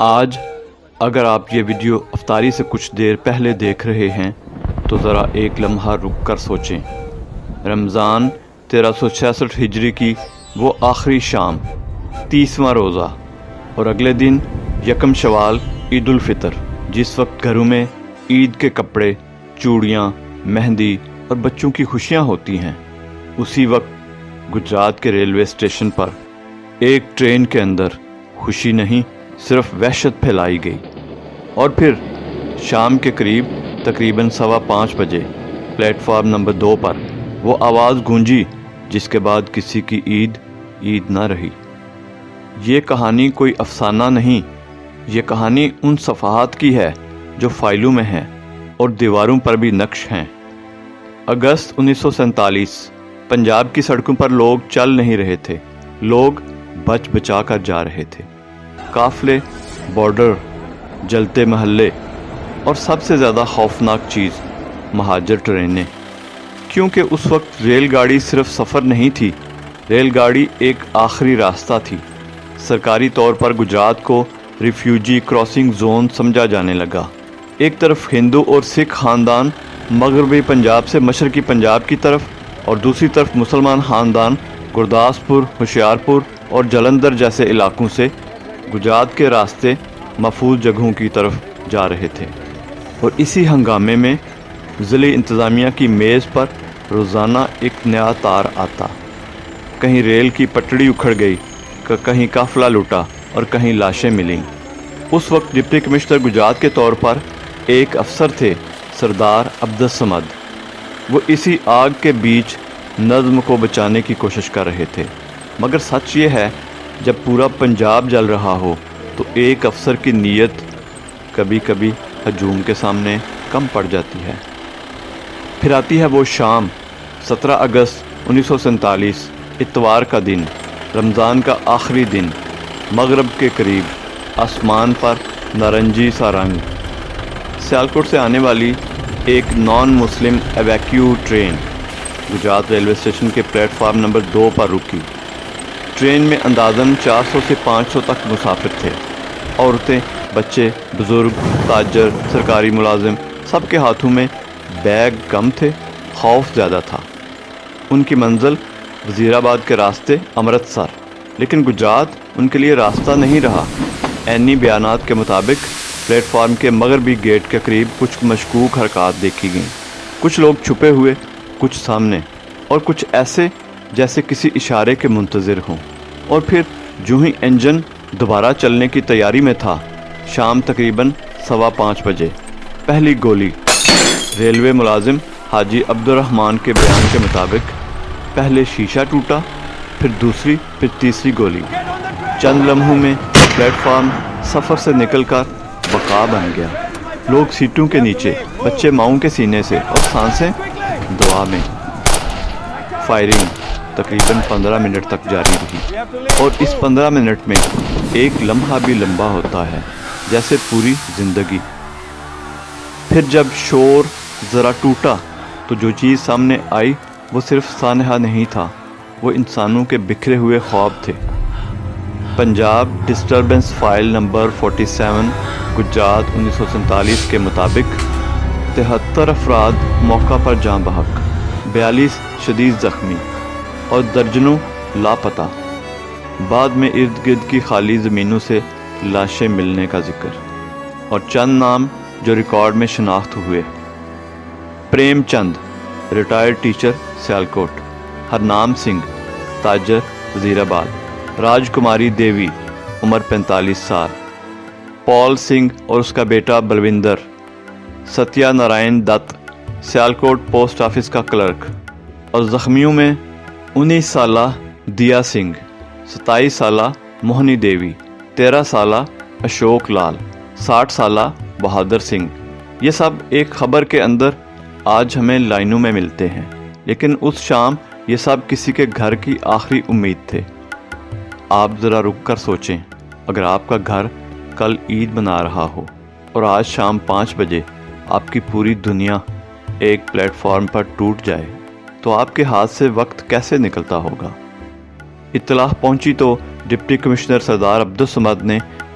آج اگر آپ یہ ویڈیو افطاری سے کچھ دیر پہلے دیکھ رہے ہیں تو ذرا ایک لمحہ رک کر سوچیں۔ رمضان 1366 ہجری کی وہ آخری شام، 30واں روزہ، اور اگلے دن یکم شوال عید الفطر، جس وقت گھروں میں عید کے کپڑے، چوڑیاں، مہندی اور بچوں کی خوشیاں ہوتی ہیں۔ اسی وقت گجرات کے ریلوے اسٹیشن پر ایک ٹرین کے اندر خوشی نہیں صرف وحشت پھیلائی گئی، اور پھر شام کے قریب تقریباً 5:15 بجے پلیٹ فارم نمبر 2 پر وہ آواز گونجی جس کے بعد کسی کی عید نہ رہی۔ یہ کہانی کوئی افسانہ نہیں، یہ کہانی ان صفحات کی ہے جو فائلوں میں ہیں اور دیواروں پر بھی نقش ہیں۔ اگست 1947 پنجاب کی سڑکوں پر لوگ چل نہیں رہے تھے، لوگ بچ بچا کر جا رہے تھے۔ قافلے، بارڈر، جلتے محلے، اور سب سے زیادہ خوفناک چیز مہاجر ٹرینیں، کیونکہ اس وقت ریل گاڑی صرف سفر نہیں تھی، ریل گاڑی ایک آخری راستہ تھی۔ سرکاری طور پر گجرات کو ریفیوجی کراسنگ زون سمجھا جانے لگا۔ ایک طرف ہندو اور سکھ خاندان مغربی پنجاب سے مشرقی پنجاب کی طرف، اور دوسری طرف مسلمان خاندان گرداسپور، ہوشیارپور اور جلندھر جیسے علاقوں سے گجرات کے راستے محفوظ جگہوں کی طرف جا رہے تھے۔ اور اسی ہنگامے میں ضلعی انتظامیہ کی میز پر روزانہ ایک نیا تار آتا۔ کہیں ریل کی پٹڑی اکھڑ گئی، کہیں قافلہ لوٹا اور کہیں لاشیں ملیں۔ اس وقت ڈپٹی کمشنر گجرات کے طور پر ایک افسر تھے، سردار عبدالصمد۔ وہ اسی آگ کے بیچ نظم کو بچانے کی کوشش کر رہے تھے، مگر سچ یہ ہے جب پورا پنجاب جل رہا ہو تو ایک افسر کی نیت کبھی کبھی ہجوم کے سامنے کم پڑ جاتی ہے۔ پھر آتی ہے وہ شام، 17 اگست 1947، اتوار کا دن، رمضان کا آخری دن، مغرب کے قریب، آسمان پر نارنجی سا رنگ۔ سیالکوٹ سے آنے والی ایک نان مسلم evacuee train Gujarat railway station کے پلیٹ فارم نمبر 2 پر رکی۔ ٹرین میں اندازاً 400 سے 500 تک مسافر تھے۔ عورتیں، بچے، بزرگ، تاجر، سرکاری ملازم، سب کے ہاتھوں میں بیگ کم تھے، خوف زیادہ تھا۔ ان کی منزل وزیر آباد کے راستے امرتسر، لیکن گجرات ان کے لیے راستہ نہیں رہا۔ عینی بیانات کے مطابق پلیٹ فارم کے مغربی گیٹ کے قریب کچھ مشکوک حرکات دیکھی گئیں، کچھ لوگ چھپے ہوئے، کچھ سامنے، اور کچھ ایسے جیسے کسی اشارے کے منتظر ہوں۔ اور پھر جو ہی انجن دوبارہ چلنے کی تیاری میں تھا، شام تقریباً 5:15 بجے پہلی گولی۔ ریلوے ملازم حاجی عبدالرحمان کے بیان کے مطابق پہلے شیشہ ٹوٹا، پھر دوسری، پھر تیسری گولی۔ چند لمحوں میں پلیٹ فارم سفر سے نکل کر بقا بن گیا۔ لوگ سیٹوں کے نیچے، بچے ماؤں کے سینے سے، اور سانسیں دعا میں۔ فائرنگ تقریباً 15 منٹ تک جاری رہی، اور اس 15 منٹ میں ایک لمحہ بھی لمبا ہوتا ہے جیسے پوری زندگی۔ پھر جب شور ذرا ٹوٹا تو جو چیز سامنے آئی وہ صرف سانحہ نہیں تھا، وہ انسانوں کے بکھرے ہوئے خواب تھے۔ Punjab disturbance file number 47 Gujarat 1947 کے مطابق 73 افراد موقع پر جاں بحق، 42 شدید زخمی اور درجنوں لاپتہ۔ بعد میں ارد گرد کی خالی زمینوں سے لاشیں ملنے کا ذکر، اور چند نام جو ریکارڈ میں شناخت ہوئے: پریم چند، ریٹائرڈ ٹیچر، سیالکوٹ; ہرنام سنگھ، تاجر، وزیر آباد; راج کماری دیوی، عمر 45 سال; پال سنگھ اور اس کا بیٹا بلوندر; ستیہ نارائن دت، سیالکوٹ پوسٹ آفس کا کلرک۔ اور زخمیوں میں 19 سالہ دیا سنگھ، 27 سالہ موہنی دیوی، 13 سالہ اشوک لال، 60 سالہ بہادر سنگھ۔ یہ سب ایک خبر کے اندر آج ہمیں لائنوں میں ملتے ہیں، لیکن اس شام یہ سب کسی کے گھر کی آخری امید تھے۔ آپ ذرا رک کر سوچیں، اگر آپ کا گھر کل عید منا رہا ہو اور آج شام 5 بجے آپ کی پوری دنیا ایک پلیٹ فارم پر ٹوٹ جائے تو آپ کے ہاتھ سے وقت کیسے نکلتا ہوگا؟ اطلاع پہنچی تو ڈپٹی کمشنر سردار عبدالصمد نے